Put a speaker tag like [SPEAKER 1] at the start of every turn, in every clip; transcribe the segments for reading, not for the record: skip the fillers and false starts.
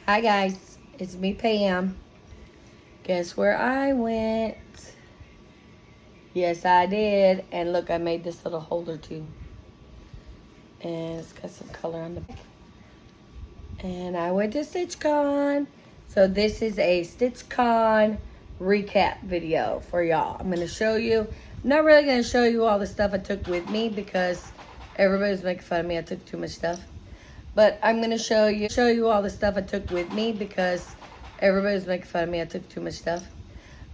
[SPEAKER 1] Hi guys, it's me Pam. Guess where I went? Yes, I did. And look, I made this little holder too. And it's got some color on the back. And I went to Stitchcon. So this is a Stitchcon recap video for y'all. I'm going to show you. I'm not really going to show you all the stuff I took with me because everybody's making fun of me. I took too much stuff. But I'm going to show you all the stuff I took with me because everybody's making fun of me. I took too much stuff.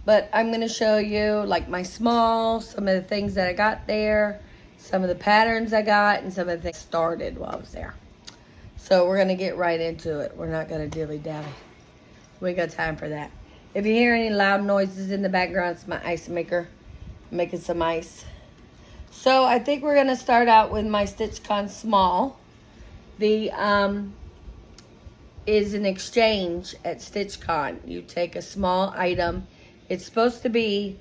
[SPEAKER 1] But I'm going to show you like my small, some of the things that I got there, some of the patterns I got, and some of the things started while I was there. So we're going to get right into it. We're not going to dilly-dally. We ain't got time for that. If you hear any loud noises in the background, it's my ice maker. I'm making some ice. So I think we're going to start out with my Stitchcon small. The is an exchange at Stitchcon. You take a small item. It's supposed to be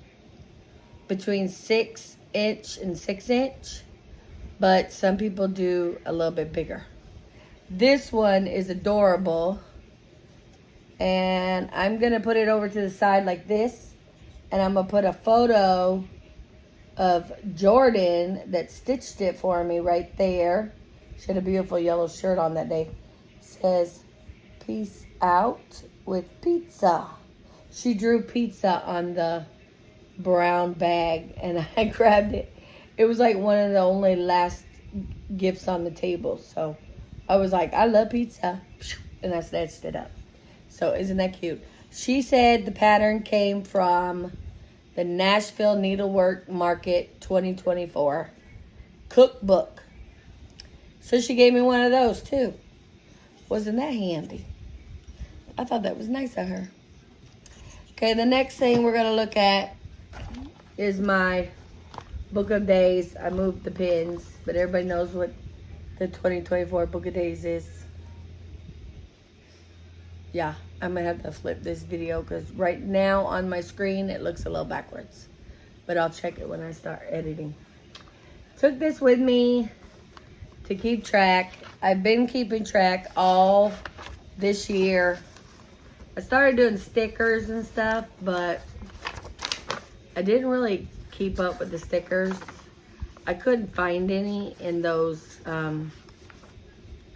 [SPEAKER 1] between 6 inch and 6 inch, but some people do a little bit bigger. This one is adorable, and I'm gonna put it over to the side like this, and I'm gonna put a photo of Jordan that stitched it for me right there. She had a beautiful yellow shirt on that day. It says, "Peace out with pizza." She drew pizza on the brown bag, and I grabbed it. It was like one of the only last gifts on the table. So I was like, I love pizza. And I snatched it up. So isn't that cute? She said the pattern came from the Nashville Needlework Market 2024 cookbook. So she gave me one of those too. Wasn't that handy? I thought that was nice of her. Okay, the next thing we're going to look at is my Book of Days. I moved the pins, but everybody knows what the 2024 Book of Days is. Yeah, I'm going to have to flip this video because right now on my screen it looks a little backwards. But I'll check it when I start editing. Took this with me to keep track. I've been keeping track all this year. I started doing stickers and stuff, but I didn't really keep up with the stickers. I couldn't find any in those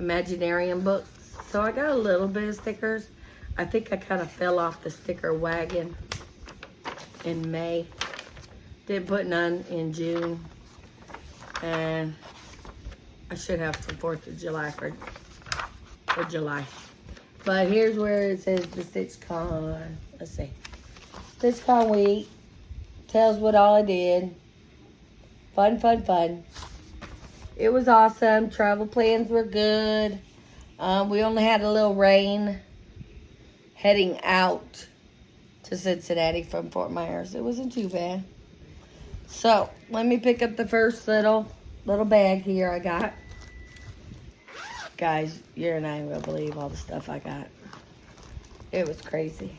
[SPEAKER 1] Imaginarium books. So I got a little bit of stickers. I think I kind of fell off the sticker wagon in May. Didn't put none in June. And I should have for 4th of July for July. But here's where it says the Stitchcon. Let's see. Stitchcon week. Tells what all I did. Fun, fun, fun. It was awesome. Travel plans were good. We only had a little rain heading out to Cincinnati from Fort Myers. It wasn't too bad. So, let me pick up the first little bag here I got. Guys, you're not even gonna believe all the stuff I got. It was crazy.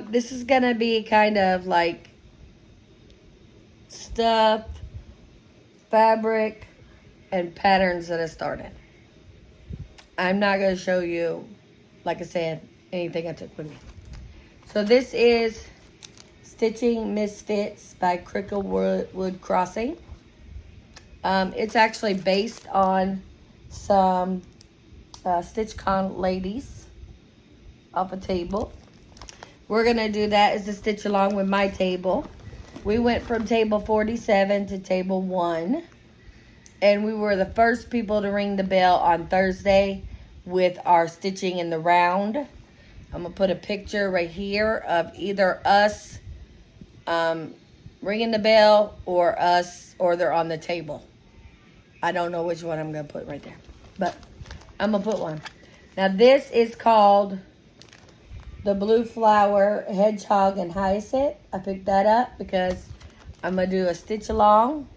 [SPEAKER 1] This is gonna be kind of like stuff, fabric, and patterns that I started. I'm not gonna show you, like I said, anything I took with me. So this is Stitching Misfits by Cricklewood Crossing. It's actually based on some Stitchcon ladies off a table. We're going to do that as a stitch along with my table. We went from table 47 to table 1. And we were the first people to ring the bell on Thursday with our stitching in the round. I'm going to put a picture right here of either us ringing the bell or they're on the table. I don't know which one I'm going to put right there, but I'm going to put one. Now this is called the Blue Flower Hedgehog and Hyacinth. I picked that up because I'm going to do a stitch along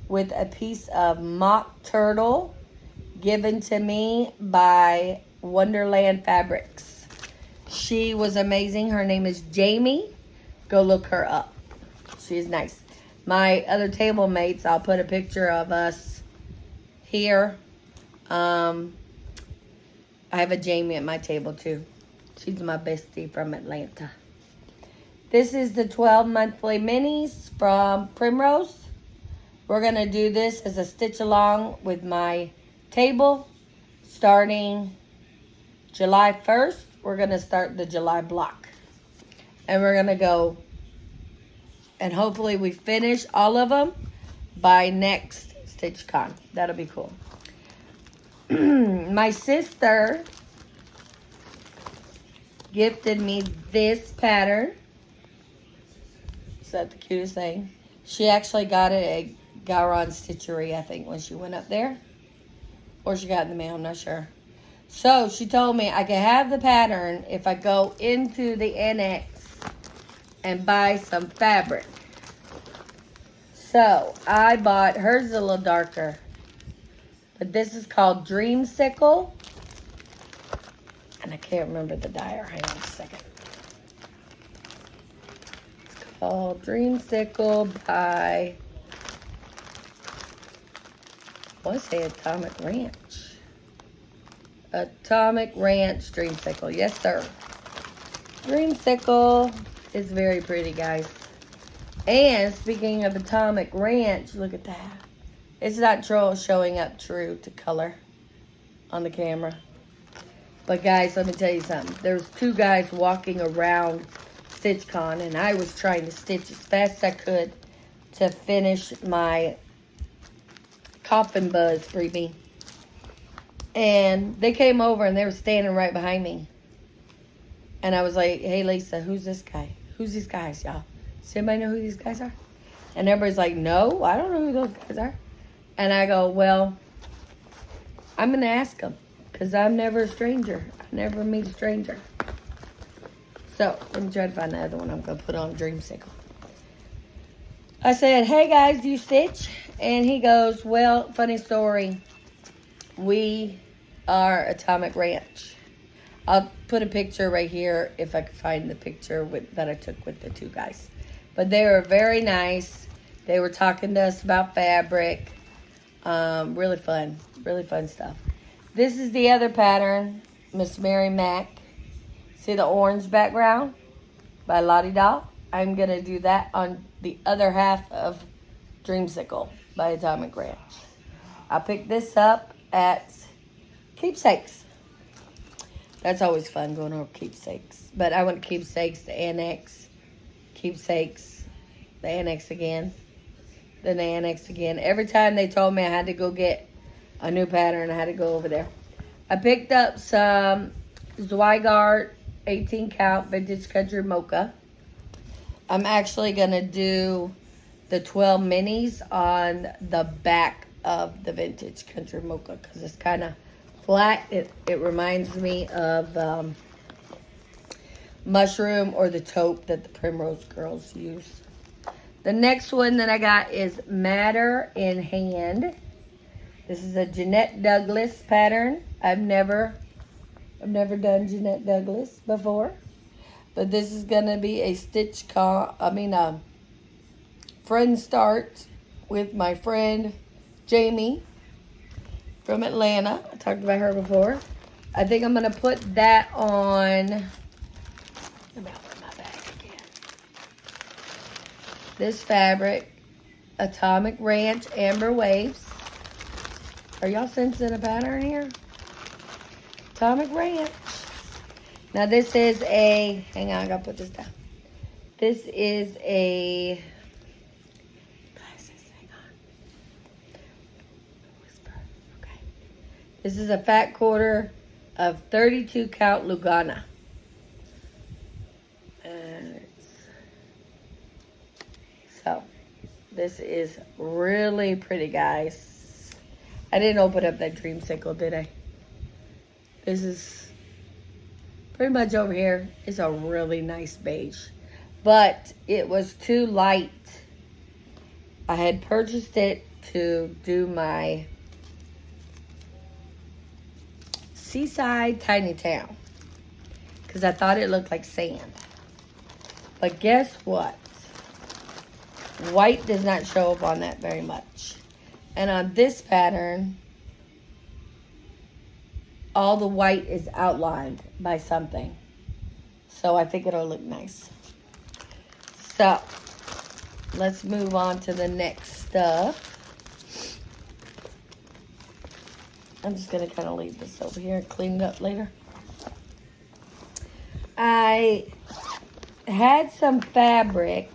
[SPEAKER 1] with a piece of mock turtle given to me by Wonderland Fabrics. She was amazing. Her name is Jaime. Go look her up. She's nice. My other table mates, I'll put a picture of us here. I I have a Jaime at my table too. She's my bestie from Atlanta. This is the 12 monthly minis from Primrose. We're going to do this as a stitch along with my table starting July 1st. We're going to start the July block. And we're going to go, and hopefully we finish all of them by next Stitchcon. That'll be cool. My sister gifted me this pattern. Is that the cutest thing? She actually got it at Gowron Stitchery, I think, when she went up there. Or she got it in the mail, I'm not sure. So she told me I could have the pattern if I go into the annex and buy some fabric. So I bought, hers a little darker. But this is called Dreamsicle. And I can't remember the dyer. Hang on a second. It's called Dreamsicle by, I want to say Atomic Ranch. Atomic Ranch Dreamsicle. Yes, sir. Dreamsicle is very pretty, guys. And speaking of Atomic Ranch, look at that. It's not showing up true to color on the camera. But guys, let me tell you something. There's two guys walking around Stitchcon, and I was trying to stitch as fast as I could to finish my Coffin Buzz freebie. And they came over and they were standing right behind me. And I was like, hey Lisa, who's this guy? Who's these guys, y'all? Does anybody know who these guys are? And everybody's like, no, I don't know who those guys are. And I go, well, I'm going to ask them. Because I'm never a stranger. I never meet a stranger. So, let me try to find the other one I'm going to put on Dreamsicle. I said, hey guys, do you stitch? And he goes, well, funny story. We are Atomic Ranch. I'll put a picture right here if I can find the picture that I took with the two guys. But they were very nice. They were talking to us about fabric. Really fun stuff. This is the other pattern, Miss Mary Mac. See the orange background by Lottie Doll? I'm going to do that on the other half of Dreamsicle by Atomic Ranch. I picked this up at Keepsakes. That's always fun going over Keepsakes. But I went to Keepsakes, the Annex, Keepsakes, the Annex again, then the Annex again. Every time they told me I had to go get a new pattern, I had to go over there. I picked up some Zweigart 18 count Vintage Country Mocha. I'm actually going to do the 12 minis on the back of the Vintage Country Mocha because it's kind of flat. It reminds me of Mushroom or the taupe that the Primrose girls use. The next one that I got is Matter in Hand. This is a Jeanette Douglas pattern. I've never done Jeanette Douglas before. But this is going to be a friend start with my friend Jamie from Atlanta. I talked about her before. I think I'm going to put that on. Let me open my bag again. This fabric, Atomic Ranch Amber Waves. Are y'all sensing a pattern here? Atomic Ranch. Now this is a, hang on, I gotta put this down. This is a, glasses, hang on. Whisper, okay. This is a fat quarter of 32 count Lugana. So, this is really pretty, guys. I didn't open up that Dreamsicle, did I? This is pretty much over here. It's a really nice beige. But it was too light. I had purchased it to do my Seaside Tiny Town. Because I thought it looked like sand. But guess what? White does not show up on that very much. And on this pattern, all the white is outlined by something. So I think it'll look nice. So let's move on to the next stuff. I'm just going to kind of leave this over here and clean it up later. I had some fabric.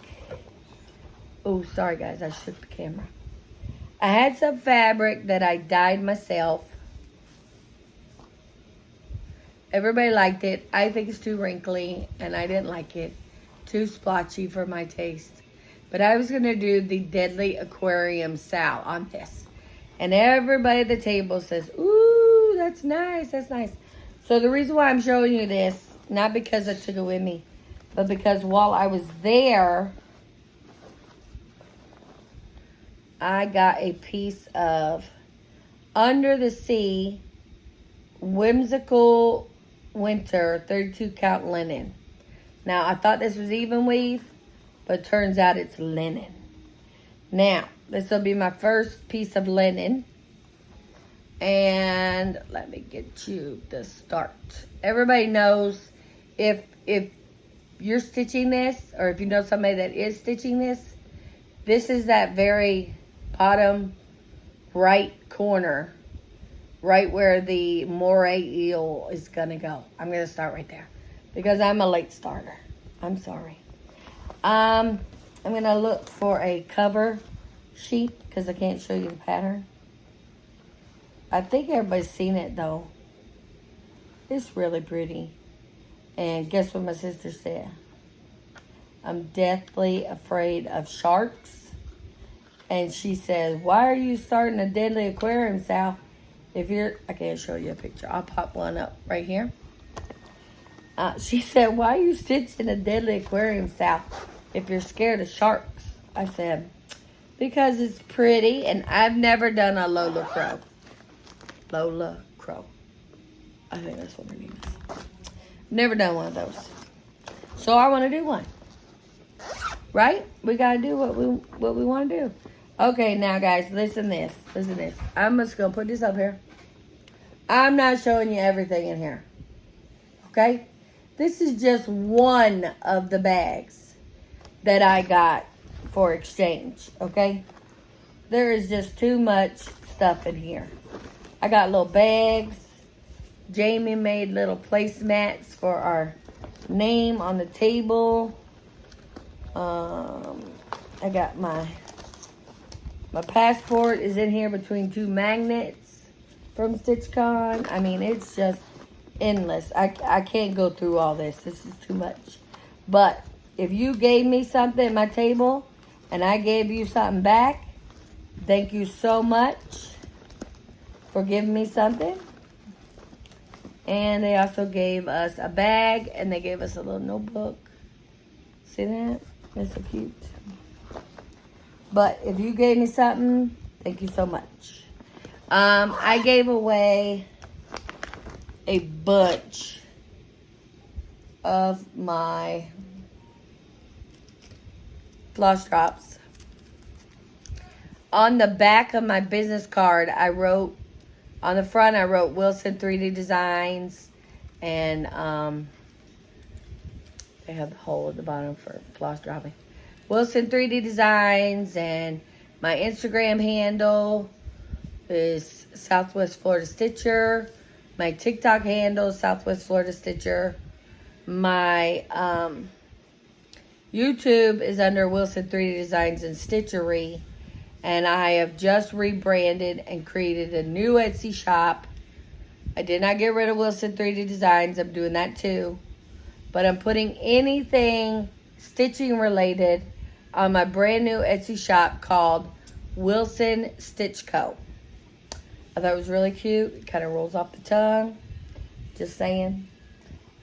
[SPEAKER 1] Oh, sorry guys, I shook the camera. I had some fabric that I dyed myself. Everybody liked it. I think it's too wrinkly, and I didn't like it. Too splotchy for my taste. But I was going to do the Deadly Aquarium Sal on this. And everybody at the table says, ooh, that's nice, that's nice. So the reason why I'm showing you this, not because I took it with me, but because while I was there, I got a piece of Under the Sea Whimsical Winter 32 count linen. Now, I thought this was even weave, but turns out it's linen. Now, this will be my first piece of linen. And let me get you the start. Everybody knows if you're stitching this, or if you know somebody that is stitching this is that very bottom right corner, right where the moray eel is gonna go. I'm gonna start right there because I'm a late starter. I'm sorry. I'm gonna look for a cover sheet because I can't show you the pattern. I think everybody's seen it though. It's really pretty. And guess what my sister said? I'm deathly afraid of sharks. And she says, why are you starting a Deadly Aquarium, Sal? If you're, I can't show you a picture. I'll pop one up right here. She said, why are you stitching a Deadly Aquarium, Sal, if you're scared of sharks? I said, because it's pretty, and I've never done a Lola Crow. Lola Crow. I think that's what her name is. Never done one of those. So I want to do one. Right? We got to do what we want to do. Okay, now guys, listen this. Listen this. I'm just going to put this up here. I'm not showing you everything in here. Okay? This is just one of the bags that I got for exchange. Okay? There is just too much stuff in here. I got little bags. Jaime made little placemats for our name on the table. I got my passport is in here between two magnets from Stitchcon. I mean, it's just endless. I can't go through all this. This is too much. But if you gave me something at my table and I gave you something back, thank you so much for giving me something. And they also gave us a bag and they gave us a little notebook. See that? That's so cute. But if you gave me something, thank you so much. I gave away a bunch of my floss drops. On the back of my business card, I wrote, on the front, I wrote Wilson 3D Designs. And they have the hole at the bottom for floss dropping. Wilson 3D Designs, and my Instagram handle is Swflstitcher. My TikTok handle is Swflstitcher. My YouTube is under Wilson 3D Designs and Stitchery. And I have just rebranded and created a new Etsy shop. I did not get rid of Wilson 3D Designs. I'm doing that too. But I'm putting anything stitching related on my brand new Etsy shop called Wilson Stitch Co. I thought it was really cute. It kind of rolls off the tongue. Just saying.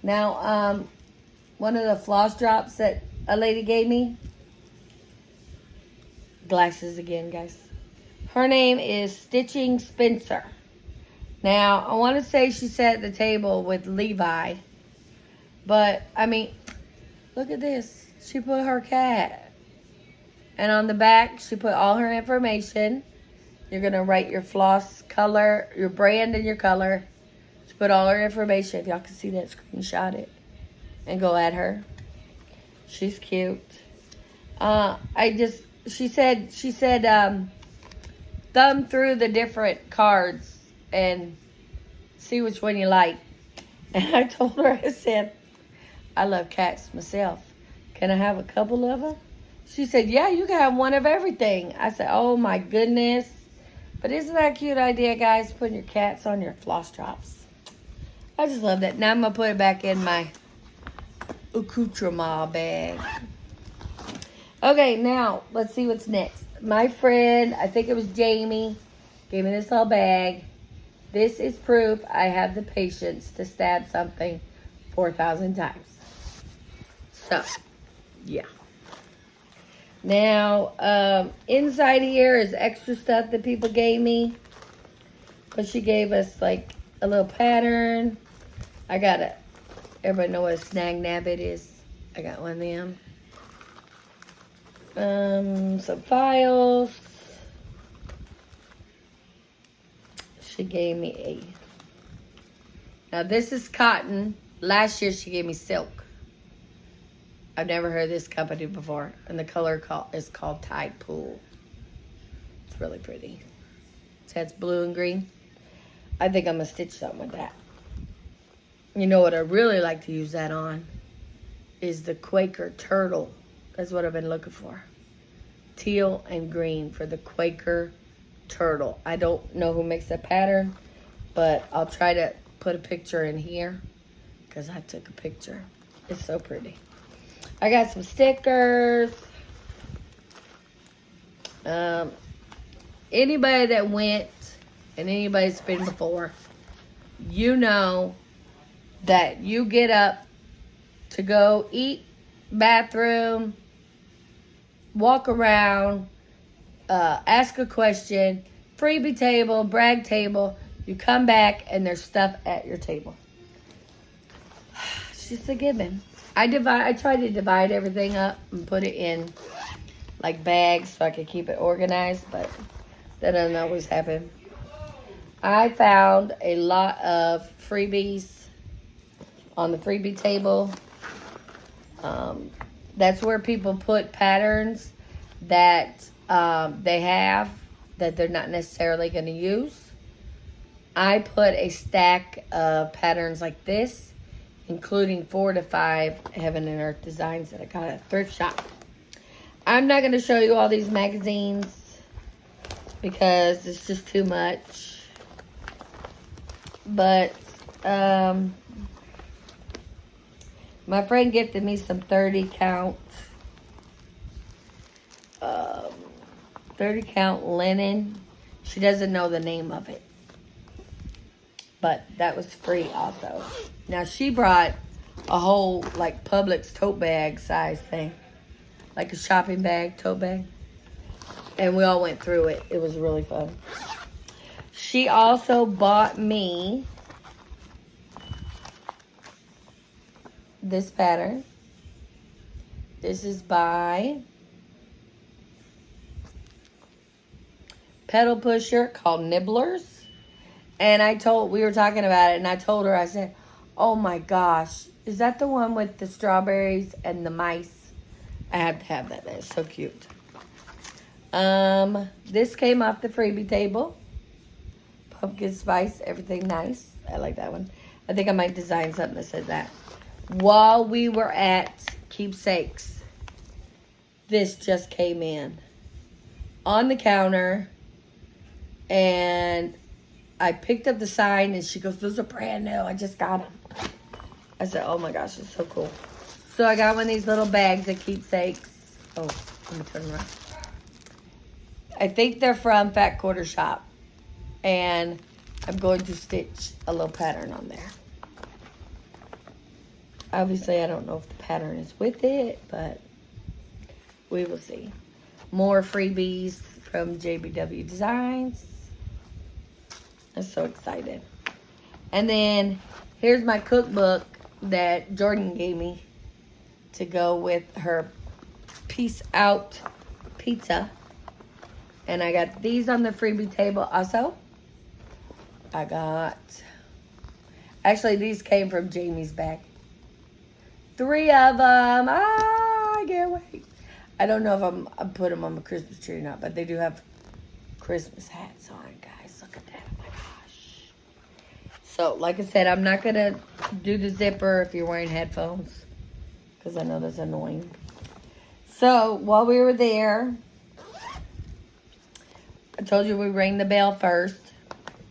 [SPEAKER 1] Now, one of the floss drops that a lady gave me. Glasses again, guys. Her name is Stitching Spencer. Now, I want to say she sat at the table with Levi. But, I mean, look at this. She put her cat. And on the back, she put all her information. You're going to write your floss color, your brand and your color. She put all her information. If y'all can see that, screenshot it and go at her. She's cute. She said, thumb through the different cards and see which one you like. And I told her, I said, I love cats myself. Can I have a couple of them? She said, yeah, you can have one of everything. I said, oh my goodness. But isn't that a cute idea, guys? Putting your cats on your floss drops. I just love that. Now I'm going to put it back in my accoutrement bag. Okay, now let's see what's next. My friend, I think it was Jamie, gave me this little bag. This is proof I have the patience to stab something 4,000 times. So, yeah. Now, inside here is extra stuff that people gave me. But she gave us like a little pattern. I got it. Everybody know what a snag nabbit is? I got one of them. Some files. She gave me now this is cotton. Last year she gave me silk. I've never heard of this company before. And the color is called Tide Pool. It's really pretty. So it's blue and green. I think I'm going to stitch something with that. You know what I really like to use that on is the Quaker Turtle. That's what I've been looking for. Teal and green for the Quaker Turtle. I don't know who makes that pattern, but I'll try to put a picture in here because I took a picture. It's so pretty. I got some stickers. Anybody that went and anybody that's been before, you know that you get up to go eat, bathroom, walk around, ask a question, freebie table, brag table. You come back and there's stuff at your table. It's just a given. I try to divide everything up and put it in like bags so I can keep it organized, but that doesn't always happen. I found a lot of freebies on the freebie table. That's where people put patterns that they have that they're not necessarily going to use. I put a stack of patterns like this, including 4 to 5 Heaven and Earth designs that I got at a thrift shop. I'm not going to show you all these magazines because it's just too much. But my friend gifted me some 30 count linen. She doesn't know the name of it, but that was free also. Now she brought a whole like Publix tote bag size thing, like a shopping bag, tote bag, and we all went through it. It was really fun. She also bought me this pattern. This is by Pedal Pusher called Nibblers. And we were talking about it, and I told her, I said, oh my gosh, is that the one with the strawberries and the mice? I have to have that. That's so cute. This came off the freebie table. Pumpkin spice, everything nice. I like that one. I think I might design something that says that. While we were at Keepsakes, this just came in on the counter, and I picked up the sign, and she goes, those are brand new. I just got them. I said, oh my gosh, it's so cool. So I got one of these little bags at Keepsakes. Oh, let me turn around. I think they're from Fat Quarter Shop. And I'm going to stitch a little pattern on there. Obviously, I don't know if the pattern is with it, but we will see. More freebies from JBW Designs. I'm so excited. And then here's my cookbook that Jordan gave me to go with her Peace Out pizza. And I got these on the freebie table also. I got Actually, these came from Jamie's bag. 3 of them. Ah, I can't wait. I don't know if I'm put them on my Christmas tree or not, but they do have Christmas hats on, guys. Look at that. Oh my gosh. So, like I said, I'm not going to do the zipper if you're wearing headphones, because I know that's annoying. So, while we were there, I told you we rang the bell first.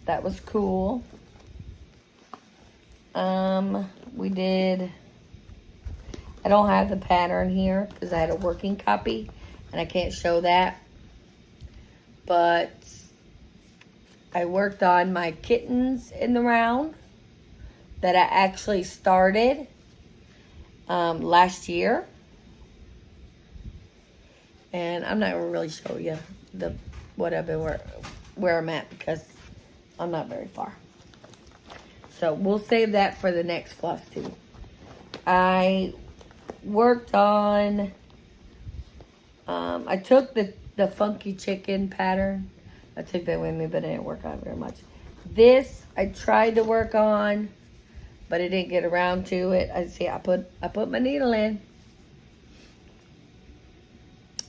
[SPEAKER 1] That was cool. We did... I don't have the pattern here because I had a working copy and I can't show that. But I worked on my kittens in the round that I actually started last year. And I'm not going to really show you what I've been where I'm at because I'm not very far. So we'll save that for the next Flosstube. I worked on, I took the funky chicken pattern. I took that with me, but I didn't work on it very much. This I tried to work on, but I didn't get around to it. I see I put my needle in.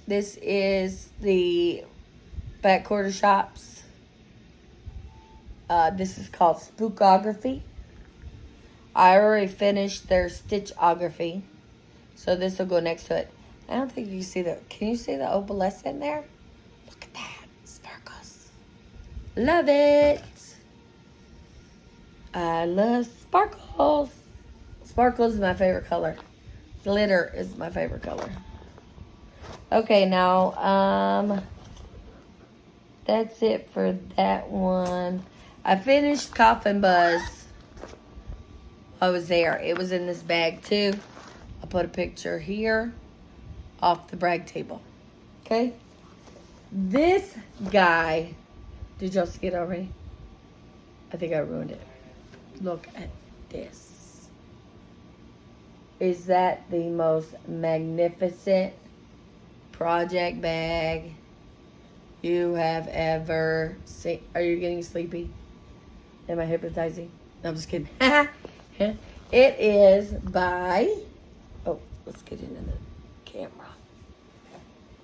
[SPEAKER 1] This is the Back Quarter Shops. This is called Spookography. I already finished their Stitchography. So this will go next to it. I don't think you can see can you see the opalescent there? Look at that, sparkles. Love it. I love sparkles. Sparkles is my favorite color. Glitter is my favorite color. Okay, now, that's it for that one. I finished Coffin Buzz. I was there. It was in this bag too. I'll put a picture here off the brag table. Okay? This guy, did y'all see it already? I think I ruined it. Look at this. Is that the most magnificent project bag you have ever seen? Are you getting sleepy? Am I hypnotizing? No, I'm just kidding. It is by... Oh, let's get into the camera.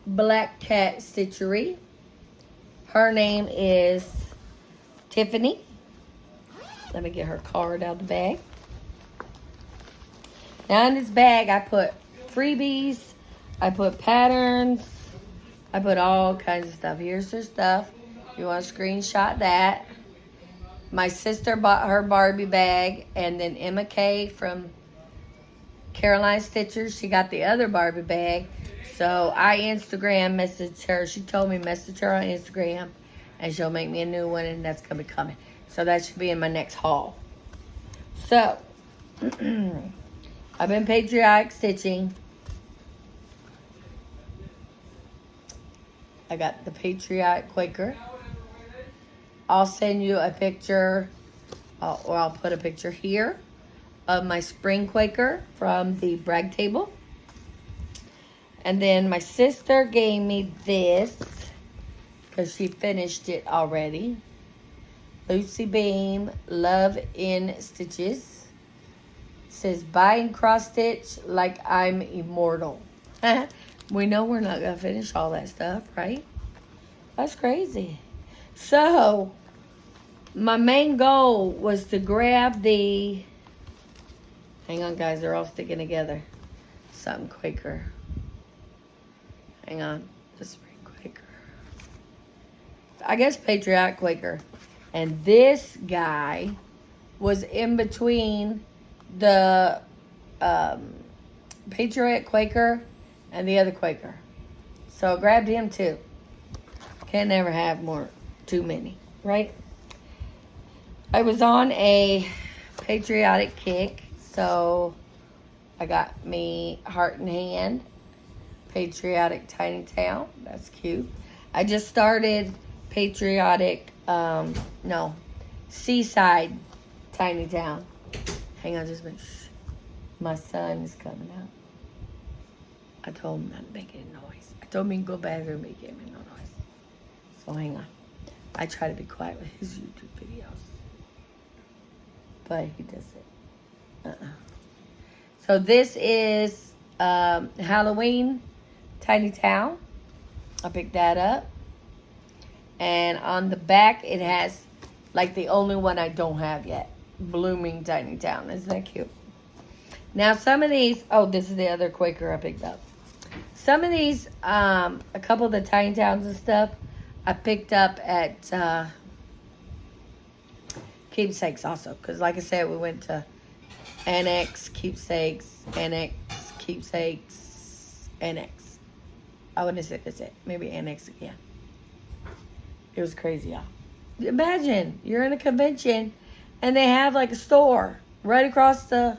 [SPEAKER 1] Black Cat Stitchery. Her name is Tiffany. Let me get her card out of the bag. Now in this bag, I put freebies. I put patterns. I put all kinds of stuff. Here's her stuff. You want to screenshot that. My sister bought her Barbie bag. And then Emma Kay from Caroline Stitchers, she got the other Barbie bag. So I Instagram messaged her. She told me message her on Instagram. And she'll make me a new one. And that's going to be coming. So that should be in my next haul. So, I've been patriotic stitching. I got the Patriotic Quaker. I'll send you a picture, or I'll put a picture here of my Spring Quaker from the brag table. And then my sister gave me this because she finished it already. Lucy Beam, Love in Stitches. It says, buy and cross stitch like I'm immortal. We know we're not going to finish all that stuff, right? That's crazy. So, my main goal was to grab the... Hang on, guys. They're all sticking together. Something Quaker. Hang on. The Spring Quaker. I guess Patriotic Quaker. And this guy was in between the Patriot Quaker and the other Quaker. So I grabbed him too. Can't never have too many, right? I was on a patriotic kick, so I got me Heart in Hand, Patriotic Tiny Town. That's cute. I just started Patriotic, Seaside Tiny Town. Hang on just a minute. My son is coming out. I told him not to make any noise. I told him he can go back there and make no noise. So hang on. I try to be quiet with his YouTube videos. but he does it. So this is Halloween Tiny Town. I picked that up. And on the back, it has, like, the only one I don't have yet. Blooming Tiny Town. Isn't that cute? Now, some of these... Oh, this is the other Quaker I picked up. Some of these, a couple of the Tiny Towns and stuff, I picked up at Keepsakes also. Because, like I said, we went to Annex, Keepsakes, Annex, Keepsakes, Annex. I wouldn't say that's it. Maybe Annex again. It was crazy, y'all. Imagine you're in a convention and they have like a store right across the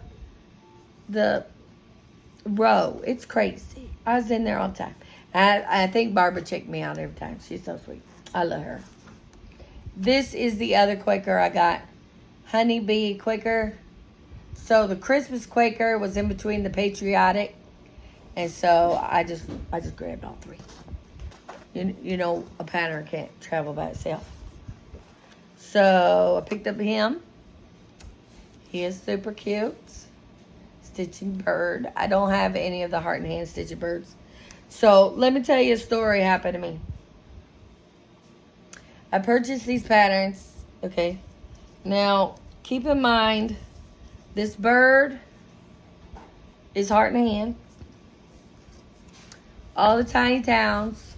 [SPEAKER 1] row. It's crazy. I was in there all the time. I think Barbara checked me out every time. She's so sweet. I love her. This is the other Quaker I got. Honeybee Quaker. So the Christmas Quaker was in between the patriotic. And so I just grabbed all three. You know, a pattern can't travel by itself. So I picked up him. He is super cute. Stitching bird. I don't have any of the heart and hand stitching birds. So let me tell you a story happened to me. I purchased these patterns. Okay. Now, keep in mind, this bird is heart and hand. All the Tiny Towns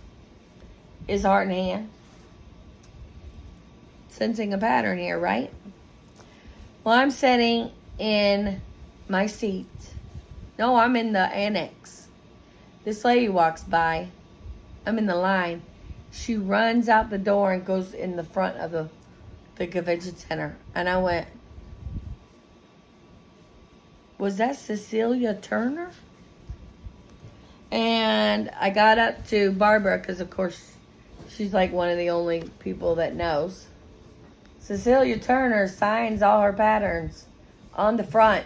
[SPEAKER 1] is heart and hand. Sensing a pattern here, right? Well, I'm sitting in my seat. No, I'm in the annex. This lady walks by. I'm in the line. She runs out the door and goes in the front of the convention center. And I went, was that Cecilia Turner? And I got up to Barbara because, of course, she's like one of the only people that knows. Cecilia Turner signs all her patterns on the front.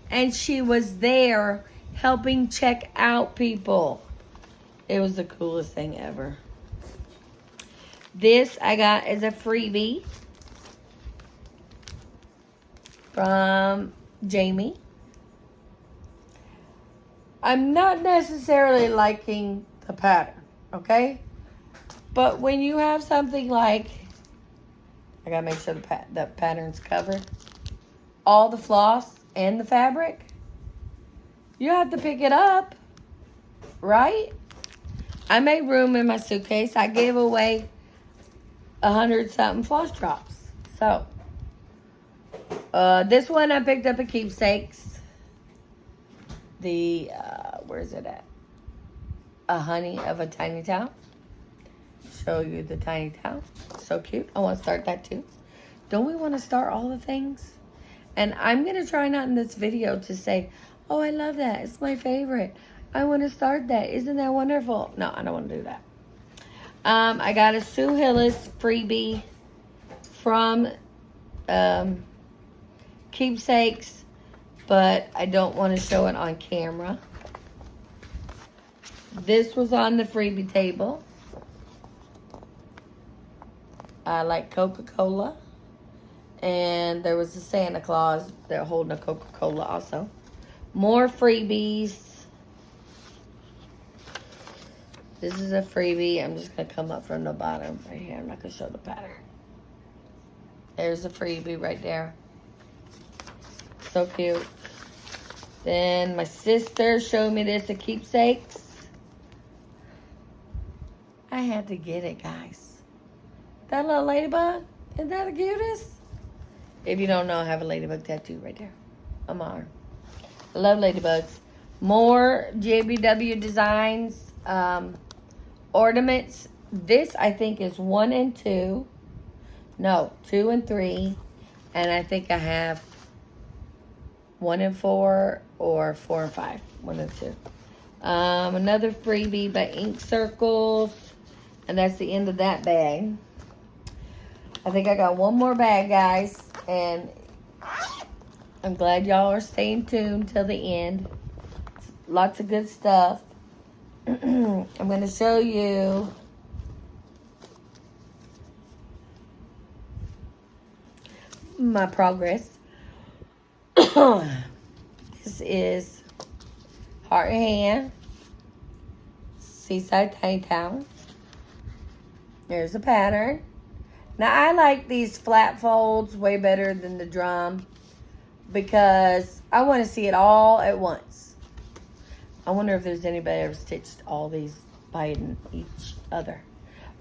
[SPEAKER 1] And she was there helping check out people. It was the coolest thing ever. This I got as a freebie from Jaime. I'm not necessarily liking the pattern, okay? But when you have something like, I gotta make sure the pattern's covered, all the floss and the fabric, you have to pick it up, right? I made room in my suitcase. I gave away 100-something floss drops. So, this one I picked up at Keepsakes. The, where is it at? A Honey of a Tiny Town. Show you the Tiny Town. So cute. I want to start that too. Don't we want to start all the things? And I'm going to try not in this video to say, oh, I love that. It's my favorite. I want to start that. Isn't that wonderful? No, I don't want to do that. I got a Sue Hillis freebie from Keepsakes, but I don't want to show it on camera. This was on the freebie table. I like Coca-Cola. And there was a Santa Claus. They're holding a Coca-Cola also. More freebies. This is a freebie. I'm just going to come up from the bottom right here. I'm not going to show the pattern. There's a freebie right there. So cute. Then my sister showed me this at Keepsakes. I had to get it, guys. That little ladybug, isn't that the cutest? If you don't know, I have a ladybug tattoo right there on my arm. I love ladybugs. More JBW Designs ornaments. This, I think, is 1 and 2. No, 2 and 3. And I think I have 1 and 4 or 4 and 5. 1 and 2. Another freebie by Ink Circles. And that's the end of that bag. I think I got one more bag, guys. And I'm glad y'all are staying tuned till the end. Lots of good stuff. I'm going to show you my progress. This is Heart and Hand, Seaside Tiny Town. There's a pattern. Now, I like these flat folds way better than the drum because I want to see it all at once. I wonder if there's anybody ever stitched all these by each other.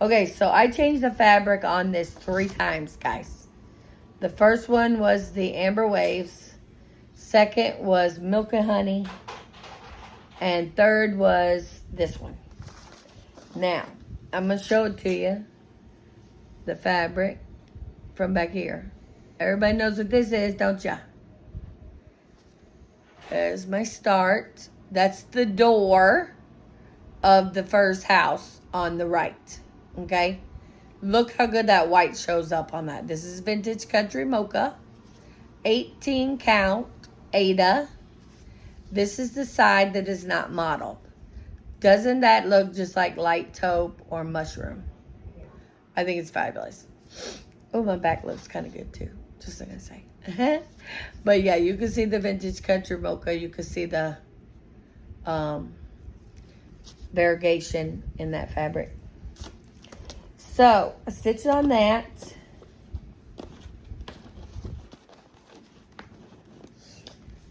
[SPEAKER 1] Okay, so I changed the fabric on this 3 times, guys. The first one was the Amber Waves. Second was Milk and Honey. And third was this one. Now, I'm going to show it to you. The fabric from back here. Everybody knows what this is, don't ya? There's my start. That's the door of the first house on the right. Okay? Look how good that white shows up on that. This is Vintage Country Mocha. 18 count Ada. This is the side that is not modeled. Doesn't that look just like light taupe or mushroom? I think it's fabulous. Oh, my back looks kind of good too. Just like I say. But yeah, you can see the Vintage Country Mocha. You can see the variegation in that fabric. So, I stitched on that.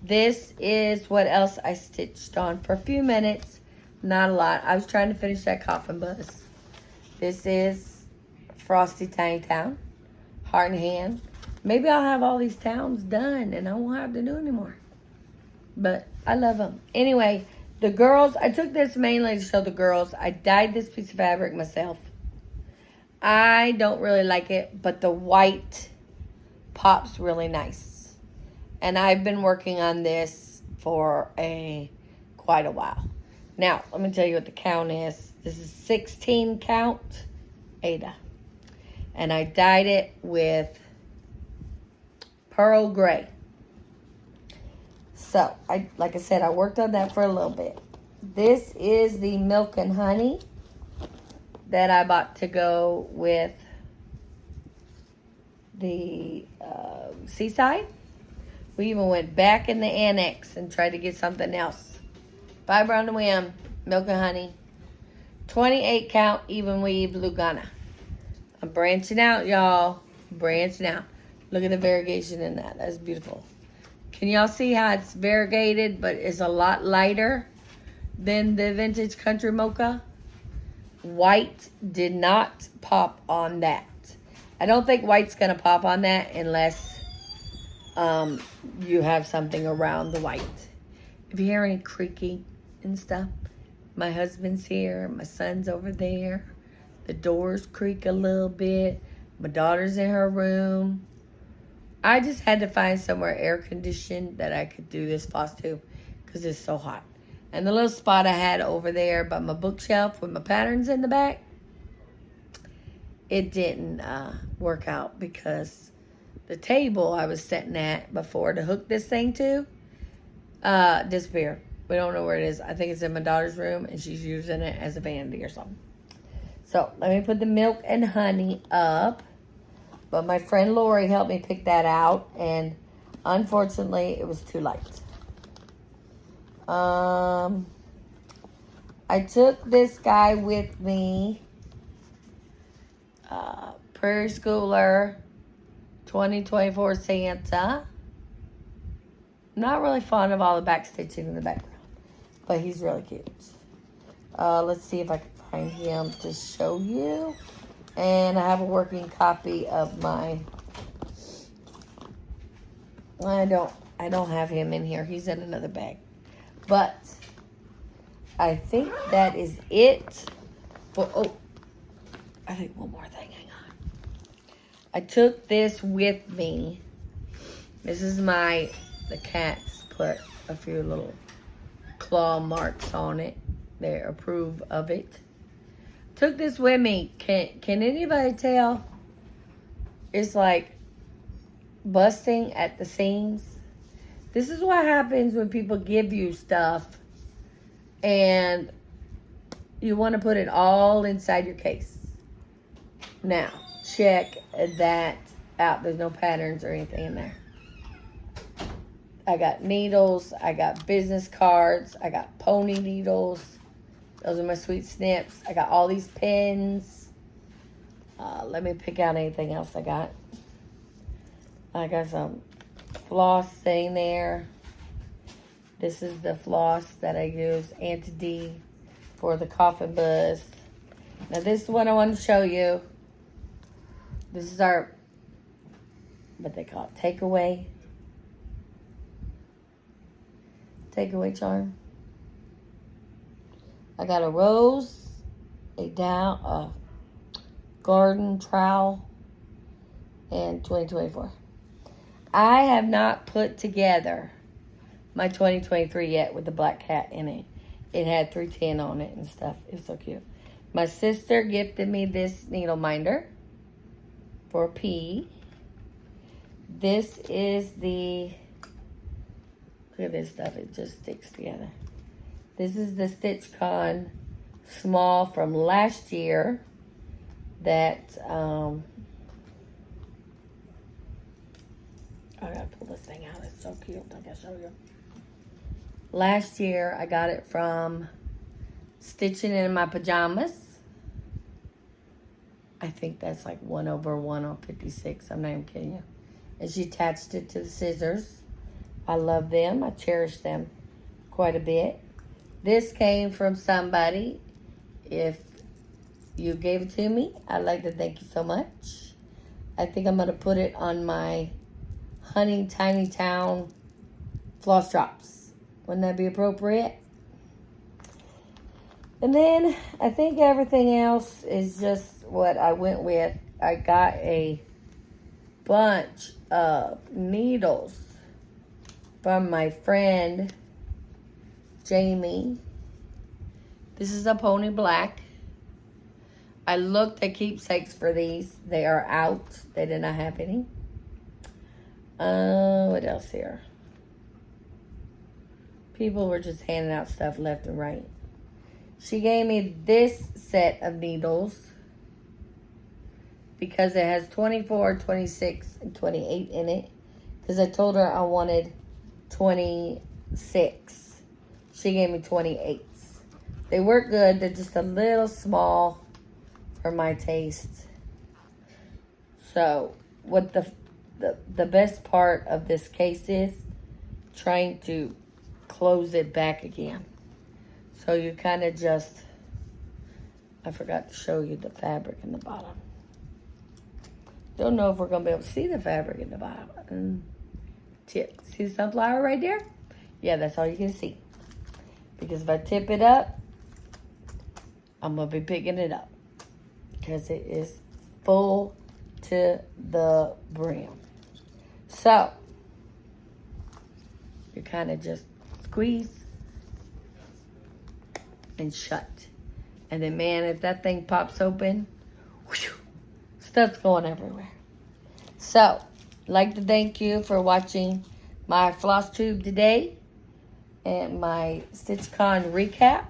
[SPEAKER 1] This is what else I stitched on for a few minutes. Not a lot. I was trying to finish that coffin bus. This is Frosty Tiny Town. Heart and Hand. Maybe I'll have all these towns done and I won't have to do anymore. But I love them. Anyway, the girls, I took this mainly to show the girls. I dyed this piece of fabric myself. I don't really like it, but the white pops really nice. And I've been working on this for quite a while. Now, let me tell you what the count is. This is 16 count Ada. And I dyed it with pearl gray. So, like I said, I worked on that for a little bit. This is the Milk and Honey that I bought to go with the Seaside. We even went back in the annex and tried to get something else. Fiber on the Whim, Milk and Honey. 28 count even weave Lugana. I'm branching out, y'all. Branching out. Look at the variegation in that. That's beautiful. Can y'all see how it's variegated, but it's a lot lighter than the Vintage Country Mocha? White did not pop on that. I don't think white's going to pop on that unless you have something around the white. If you hear any creaking and stuff, my husband's here. My son's over there. The doors creak a little bit. My daughter's in her room. I just had to find somewhere air conditioned that I could do this Flosstube because it's so hot. And the little spot I had over there by my bookshelf with my patterns in the back, it didn't work out because the table I was sitting at before to hook this thing to disappeared. We don't know where it is. I think it's in my daughter's room and she's using it as a vanity or something. So let me put the Milk and Honey up. But my friend Lori helped me pick that out, and unfortunately, it was too light. I took this guy with me, Prairie Schooler 2024 Santa. Not really fond of all the back stitching in the background, but he's really cute. Let's see if I can find him to show you. And I have a working copy of my, I don't have him in here. He's in another bag. But I think that is it. Oh, I think one more thing. Hang on. I took this with me. This is the cats put a few little claw marks on it. They approve of it. Took this with me. Can anybody tell? It's like busting at the seams. This is what happens when people give you stuff and you want to put it all inside your case. Now, check that out. There's no patterns or anything in there. I got needles. I got business cards. I got pony needles. Those are my sweet snips. I got all these pins. Let me pick out anything else I got. I got some floss sitting there. This is the floss that I use, Anti-D, for the coffin buzz. Now this is what I want to show you. This is our, what they call it, takeaway charm. I got a rose, a garden trowel, and 2024. I have not put together my 2023 yet with the black cat in it. It had 310 on it and stuff. It's so cute. My sister gifted me this needle minder for P. This is the, look at this stuff. It just sticks together. This is the Stitchcon small from last year that, I gotta pull this thing out. It's so cute. I gotta show you. Last year, I got it from Stitching in My Pajamas. I think that's like 1/1 on 56. I'm not even kidding you. And she attached it to the scissors. I love them. I cherish them quite a bit. This came from somebody. If you gave it to me, I'd like to thank you so much. I think I'm going to put it on my Honey Tiny Town floss drops. Wouldn't that be appropriate? And then I think everything else is just what I went with. I got a bunch of needles from my friend Jaime. This is a pony black. I looked at keepsakes for these. They are out. They did not have any. What else here? People were just handing out stuff left and right. She gave me this set of needles because it has 24, 26, and 28 in it. Because I told her I wanted 26. She gave me 28s. They work good. They're just a little small for my taste. So, what the best part of this case is trying to close it back again. So you kind of just, I forgot to show you the fabric in the bottom. Don't know if we're going to be able to see the fabric in the bottom. Tip. See the sunflower right there? Yeah, that's all you can see. Because if I tip it up, I'm going to be picking it up. Because it is full to the brim. So, you kind of just squeeze and shut. And then, man, if that thing pops open, whew, stuff's going everywhere. So, I'd like to thank you for watching my Flosstube today and my Stitchcon recap.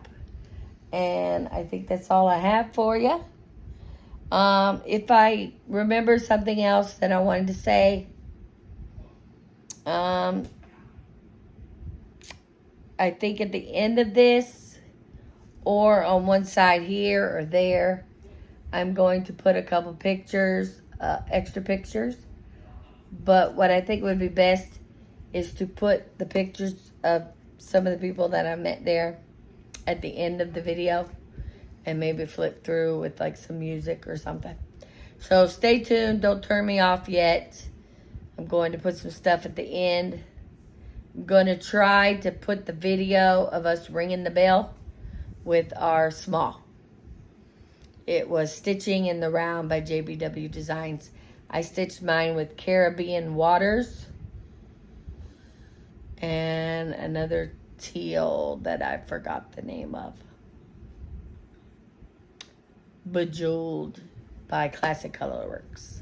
[SPEAKER 1] And I think that's all I have for you. If I remember something else that I wanted to say, I think at the end of this, or on one side here or there, I'm going to put a couple pictures, extra pictures. But what I think would be best is to put the pictures of some of the people that I met there at the end of the video. And maybe flip through with like some music or something. So stay tuned. Don't turn me off yet. I'm going to put some stuff at the end. I'm going to try to put the video of us ringing the bell with our small. It was Stitching in the Round by JBW Designs. I stitched mine with Caribbean Waters. And another teal that I forgot the name of. Bejeweled by Classic Colorworks.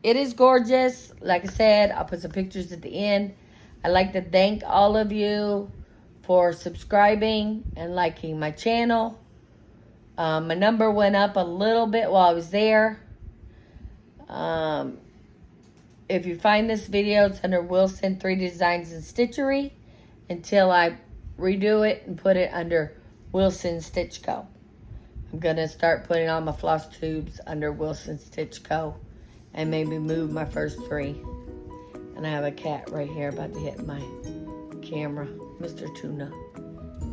[SPEAKER 1] It is gorgeous. Like I said, I'll put some pictures at the end. I'd like to thank all of you for subscribing and liking my channel. My number went up a little bit while I was there. if you find this video, it's under Wilson 3D Designs and Stitchery until I redo it and put it under Wilson Stitch Co. I'm going to start putting all my floss tubes under Wilson Stitch Co. and maybe move my first 3. And I have a cat right here about to hit my camera. Mr. Tuna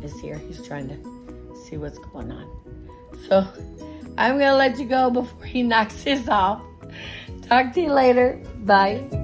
[SPEAKER 1] is here. He's trying to see what's going on. So I'm going to let you go before he knocks this off. Talk to you later. Bye.